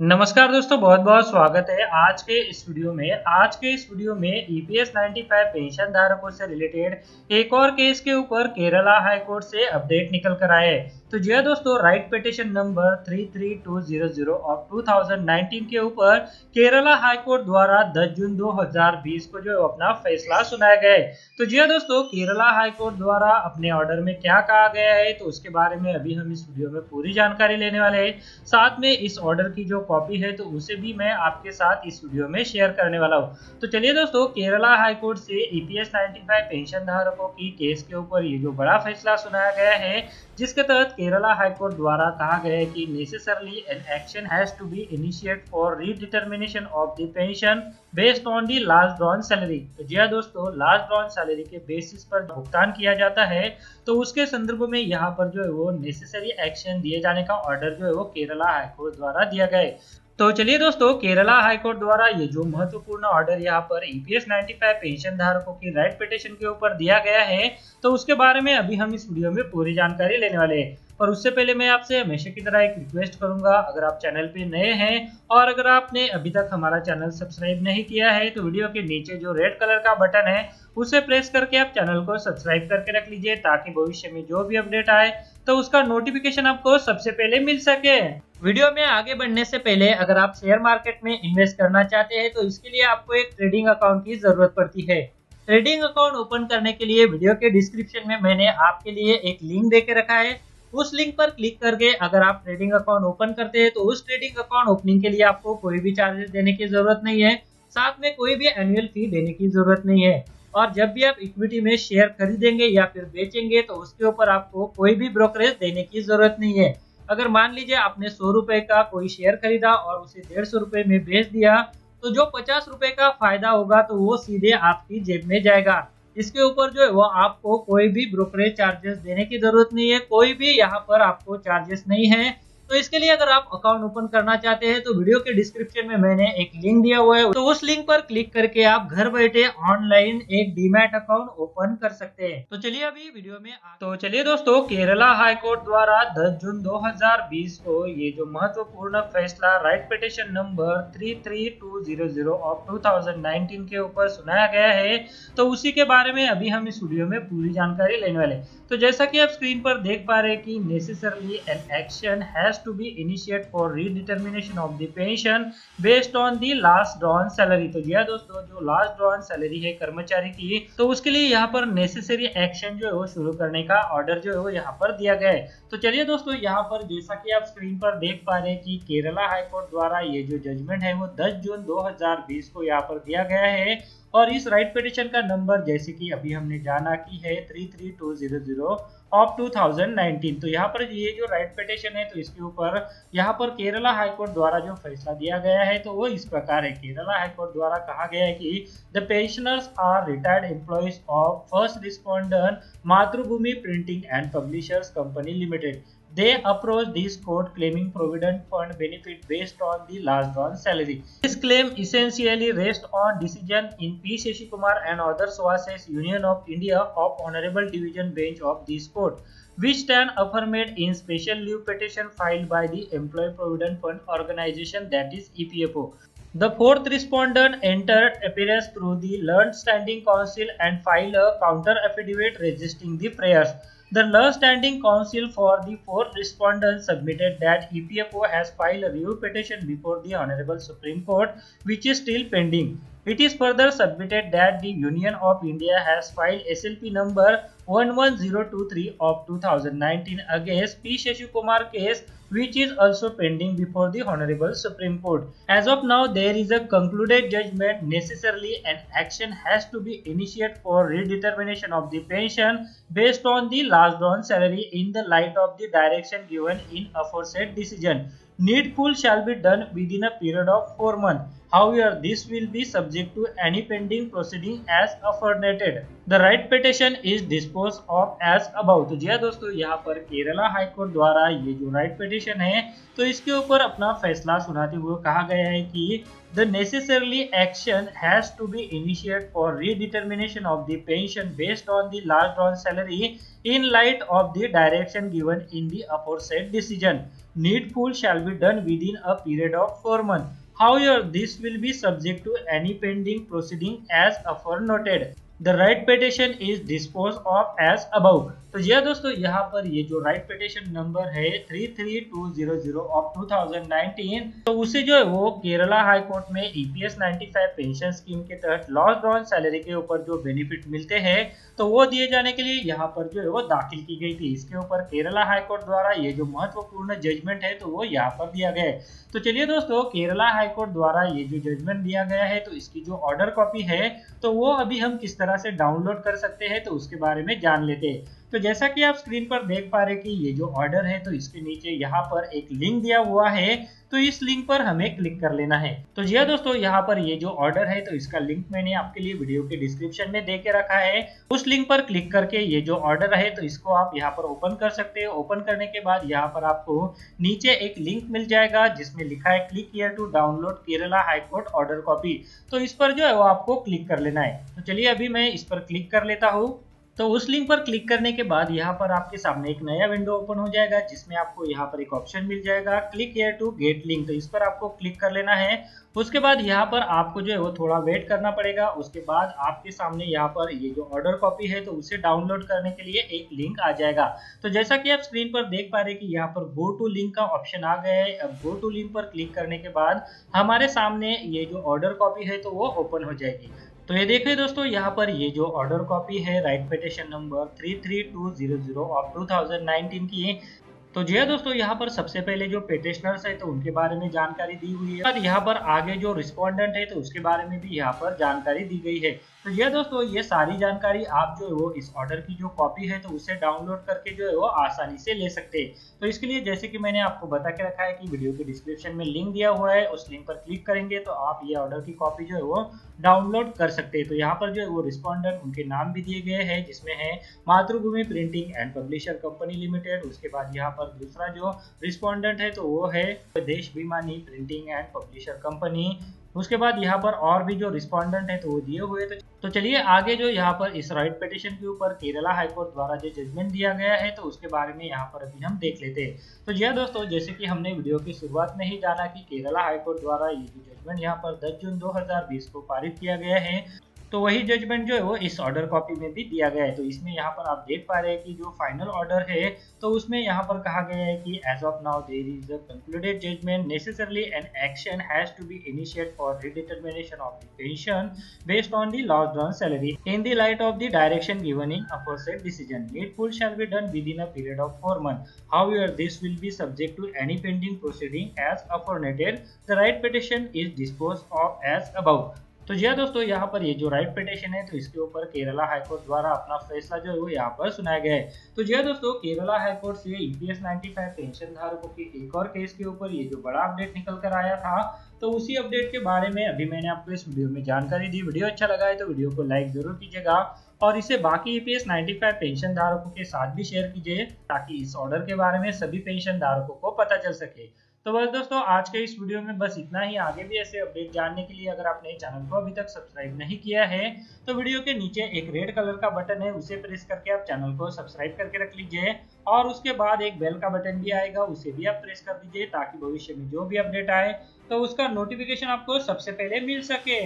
नमस्कार दोस्तों, बहुत बहुत स्वागत है आज के इस वीडियो में ईपीएस 95 पेंशन धारकों से रिलेटेड एक और केस के ऊपर केरला हाई कोर्ट से अपडेट निकल कर आए। तो जी हाँ दोस्तों, राइट पिटिशन नंबर 33200 ऑफ 2019 के ऊपर केरला हाई कोर्ट द्वारा 10 जून 2020 को जो अपना फैसला सुनाया गया है। तो जी हाँ दोस्तों, केरला हाई कोर्ट द्वारा अपने ऑर्डर में क्या कहा गया है, तो उसके बारे में अभी हम इस वीडियो में पूरी जानकारी लेने वाले हैं। साथ में इस ऑर्डर की जो कॉपी है तो उसे भी मैं आपके साथ इस वीडियो में शेयर करने वाला हूँ। तो चलिए दोस्तों, केरला हाई कोर्ट से ईपीएस 95 पेंशन धारकों की केस के ऊपर ये जो बड़ा फैसला सुनाया गया है, जिसके तहत केरला हाई कोर्ट द्वारा कहा गया है कि necessarily an action has to be initiate for redetermination of the pension based on the last drawn salary. तो जी हाँ दोस्तों, लास्ट ड्रॉन सैलरी के बेसिस पर भुगतान किया जाता है, तो उसके संदर्भ में यहाँ पर जो है वो नेसेसरी एक्शन दिए जाने का ऑर्डर जो है वो केरला हाई कोर्ट द्वारा दिया गया है। तो चलिए दोस्तों, केरला हाई कोर्ट द्वारा ये जो महत्वपूर्ण ऑर्डर यहाँ पर ईपीएस 95 पेंशन धारकों की राइट पिटिशन के ऊपर दिया गया है, तो उसके बारे में अभी हम इस वीडियो में पूरी जानकारी लेने वाले हैं। और उससे पहले मैं आपसे हमेशा की तरह एक रिक्वेस्ट करूंगा, अगर आप चैनल पे नए हैं और अगर आपने अभी तक हमारा चैनल सब्सक्राइब नहीं किया है, तो वीडियो के नीचे जो रेड कलर का बटन है उसे प्रेस करके आप चैनल को सब्सक्राइब करके रख लीजिए, ताकि भविष्य में जो भी अपडेट आए तो उसका नोटिफिकेशन आपको सबसे पहले मिल सके। वीडियो में आगे बढ़ने से पहले अगर आप शेयर मार्केट में इन्वेस्ट करना चाहते हैं, तो इसके लिए आपको एक ट्रेडिंग अकाउंट की जरूरत पड़ती है। ट्रेडिंग अकाउंट ओपन करने के लिए वीडियो के डिस्क्रिप्शन में मैंने आपके लिए एक लिंक देके रखा है। उस लिंक पर क्लिक करके अगर आप ट्रेडिंग अकाउंट ओपन करते हैं, तो उस ट्रेडिंग अकाउंट ओपनिंग के लिए आपको कोई भी चार्जेस देने की जरूरत नहीं है, साथ में कोई भी एनुअल फी देने की जरूरत नहीं है। और जब भी आप इक्विटी में शेयर खरीदेंगे या फिर बेचेंगे, तो उसके ऊपर आपको कोई भी ब्रोकरेज देने की जरूरत नहीं है। अगर मान लीजिए आपने 100 रुपए का कोई शेयर खरीदा और उसे 150 रुपए में बेच दिया, तो जो 50 रुपए का फायदा होगा तो वो सीधे आपकी जेब में जाएगा। इसके ऊपर जो है वो आपको कोई भी ब्रोकरेज चार्जेस देने की जरूरत नहीं है, कोई भी यहाँ पर आपको चार्जेस नहीं है। तो इसके लिए अगर आप अकाउंट ओपन करना चाहते हैं, तो वीडियो के डिस्क्रिप्शन में मैंने एक लिंक दिया हुआ है, तो उस लिंक पर क्लिक करके आप घर बैठे ऑनलाइन एक डीमैट अकाउंट ओपन कर सकते हैं। तो चलिए अभी वीडियो में तो चलिए दोस्तों, केरला हाई कोर्ट द्वारा 10 जून 2020 को ये जो महत्वपूर्ण फैसला राइट पिटिशन नंबर 33200 ऑफ 2019 के ऊपर सुनाया गया है, तो उसी के बारे में अभी हम इस वीडियो में पूरी जानकारी लेने वाले। तो जैसा कि आप स्क्रीन पर देख पा रहे हैं कि necessarily an action has to be initiate for redetermination of the pension based on the last drawn salary। तो जी दोस्तों, जो लास्ट ड्रॉन सैलरी है कर्मचारी की, तो उसके लिए यहाँ पर नेसेसरी एक्शन जो है वो शुरू करने का ऑर्डर जो है वो यहाँ पर दिया गया है। तो चलिए दोस्तों, यहाँ पर जैसा कि आप स्क्रीन पर देख पा रहे हैं कि केरला हाई कोर्ट द्वारा ये जो जजमेंट है वो 10 जून 2020 को यहाँ पर दिया गया है। और इस राइट पिटिशन का नंबर जैसे कि अभी हमने जाना कि है 33200 ऑफ 2019। तो यहाँ पर ये जो राइट पिटिशन है, तो इसके ऊपर यहाँ पर केरला हाई कोर्ट द्वारा जो फैसला दिया गया है, तो वो इस प्रकार है। केरला हाई कोर्ट द्वारा कहा गया है कि the pensioners are retired employees of first respondent Mathrubhumi printing and publishers company limited. They approached this court claiming provident fund benefit based on the last drawn salary. This claim essentially rests on decision in P. Shashikumar and others versus Union of India of Honorable Division Bench of this court, which stand affirmed in special leave petition filed by the Employee Provident Fund organization, that is EPFO. The fourth respondent entered appearance through the learned standing counsel and filed a counter affidavit resisting the prayers. The learned standing counsel for the fourth respondent submitted that EPFO has filed a review petition before the Honorable Supreme Court, which is still pending. It is further submitted that the Union of India has filed SLP number 11023 of 2019 against P. Shashikumar case, which is also pending before the Honorable Supreme Court. As of now, there is a concluded judgment. Necessarily, an action has to be initiated for redetermination of the pension based on the last drawn salary in the light of the direction given in aforesaid decision. Needful shall be done within a period of 4 months. However, this will be subject to any pending proceeding as affirmated. The right petition is disposed of as above। तो जी हाँ दोस्तों, यहाँ पर Kerala high court द्वारा ये जो right petition है तो इसके ऊपर अपना फैसला सुनाते हुए कहा गया है कि the necessarily action has to be initiated for redetermination of the pension based on the last drawn salary in light of the direction given in the aforesaid decision. Needful shall be done within a period of 4 months. However, this will be subject to any pending proceeding as aforementioned. The right petition is disposed of as above। तो जी हाँ दोस्तों, यहाँ पर ये जो right petition number है 33200 of 2019 तो उसे जो है वो केरला हाई कोर्ट में ईपीएस 95 पेंशन स्कीम के तहत लॉस ड्रॉन सैलरी के ऊपर जो बेनिफिट मिलते हैं तो वो दिए जाने के लिए यहाँ पर जो है वो दाखिल की गई थी। इसके ऊपर केरला हाई कोर्ट द्वारा ये जो महत्वपूर्ण जजमेंट है तो वो यहाँ पर दिया गया है। तो चलिए दोस्तों, केरला हाई कोर्ट द्वारा ये जो जजमेंट दिया गया है तो इसकी जो ऑर्डर कॉपी है तो वो अभी हम किस तरह से डाउनलोड कर सकते हैं तो उसके बारे में जान लेते हैं। तो जैसा कि आप स्क्रीन पर देख पा रहे कि ये जो ऑर्डर है तो इसके नीचे यहाँ पर एक लिंक दिया हुआ है तो इस लिंक पर हमें क्लिक कर लेना है। तो जी हाँ दोस्तों, यहाँ पर ये जो ऑर्डर है तो इसका लिंक मैंने आपके लिए वीडियो के डिस्क्रिप्शन में दे के रखा है। उस लिंक पर क्लिक करके ये जो ऑर्डर है तो इसको आप यहाँ पर ओपन कर सकते हैं। ओपन करने के बाद यहाँ पर आपको नीचे एक लिंक मिल जाएगा जिसमें लिखा है click here to download Kerala high court order copy. तो इस पर जो है वो आपको क्लिक कर लेना है। तो चलिए अभी मैं इस पर क्लिक कर लेता हूँ। तो उस लिंक पर क्लिक करने के बाद यहाँ पर आपके सामने एक नया विंडो ओपन हो जाएगा जिसमें आपको यहाँ पर एक ऑप्शन मिल जाएगा click here to get link. तो इस पर आपको क्लिक कर लेना है। उसके बाद यहाँ पर आपको जो है वो थोड़ा वेट करना पड़ेगा। उसके बाद आपके सामने यहाँ पर ये जो ऑर्डर कॉपी है तो उसे डाउनलोड करने के लिए एक लिंक आ जाएगा। तो जैसा कि आप स्क्रीन पर देख पा रहे कि यहाँ पर गो टू लिंक का ऑप्शन आ गया है। अब गो टू लिंक पर क्लिक करने के बाद हमारे सामने ये जो ऑर्डर कॉपी है तो वो ओपन हो जाएगी। तो ये देखिए दोस्तों, यहाँ पर ये जो ऑर्डर कॉपी है राइट पिटिशन नंबर 33200 ऑफ 2019 की। तो जी हाँ दोस्तों, यहाँ पर सबसे पहले जो पिटिशनर्स है तो उनके बारे में जानकारी दी हुई है और यहाँ पर आगे जो रिस्पोंडेंट है तो उसके बारे में भी यहाँ पर जानकारी दी गई है। तो जी हाँ दोस्तों, ये सारी जानकारी आप जो है वो इस ऑर्डर की जो कॉपी है तो उसे डाउनलोड करके जो है वो आसानी से ले सकते हैं। तो इसके लिए जैसे कि मैंने आपको बता के रखा है कि वीडियो के डिस्क्रिप्शन में लिंक दिया हुआ है, उस लिंक पर क्लिक करेंगे तो आप ये ऑर्डर की कॉपी जो है वो डाउनलोड कर सकते हैं। तो यहाँ पर जो है वो रिस्पोंडेंट उनके नाम भी दिए गए हैं जिसमें है मातृभूमि printing and publisher company limited. उसके बाद यहाँ पर दूसरा जो रिस्पोंडेंट है तो वो है देश Bhimani printing and publisher company. उसके बाद यहाँ पर और भी जो रिस्पोंडेंट है तो वो दिए हुए। तो चलिए आगे जो यहाँ पर इस राइट पिटिशन के ऊपर केरला हाई कोर्ट द्वारा जो जजमेंट दिया गया है तो उसके बारे में यहाँ पर अभी हम देख लेते हैं। तो जी हाँ दोस्तों, जैसे कि हमने वीडियो की शुरुआत में ही जाना कि केरला हाई कोर्ट द्वारा ये जो जजमेंट यहाँ पर 10 जून 2020 को पारित किया गया है तो वही जजमेंट जो है वो इस ऑर्डर कॉपी में भी दिया गया है। तो इसमें यहाँ पर आप देख पा रहे हैं कि जो फाइनल ऑर्डर है तो उसमें यहाँ पर कहा गया है कि as of now there is a concluded judgement necessarily an action has to be initiated for redetermination of the pension based on the last drawn salary in the light of the direction given in aforesaid decision. Needful shall be done within a period of 4 months। However, this will be subject to any pending proceeding as aforementioned. The right petition is disposed of as above। तो जी हाँ दोस्तों, यहाँ पर ये जो right petition है तो इसके ऊपर केरला हाई कोर्ट द्वारा अपना फैसला जो है वो यहाँ पर सुनाया गया है। तो जी हाँ दोस्तों, केरला हाई कोर्ट से ईपीएस 95 पेंशन धारकों के एक और केस के ऊपर ये जो बड़ा अपडेट निकल कर आया था तो उसी अपडेट के बारे में अभी मैंने आपको इस वीडियो में जानकारी दी। वीडियो अच्छा लगा है तो वीडियो को लाइक जरूर कीजिएगा और इसे बाकी ईपीएस 95 पेंशन धारकों के साथ भी शेयर कीजिए ताकि इस ऑर्डर के बारे में सभी पेंशन धारकों को पता चल सके। तो बस दोस्तों, आज के इस वीडियो में बस इतना ही। आगे भी ऐसे अपडेट जानने के लिए अगर आपने चैनल को अभी तक सब्सक्राइब नहीं किया है तो वीडियो के नीचे एक रेड कलर का बटन है, उसे प्रेस करके आप चैनल को सब्सक्राइब करके रख लीजिए और उसके बाद एक बेल का बटन भी आएगा, उसे भी आप प्रेस कर दीजिए ताकि भविष्य में जो भी अपडेट आए तो उसका नोटिफिकेशन आपको सबसे पहले मिल सके।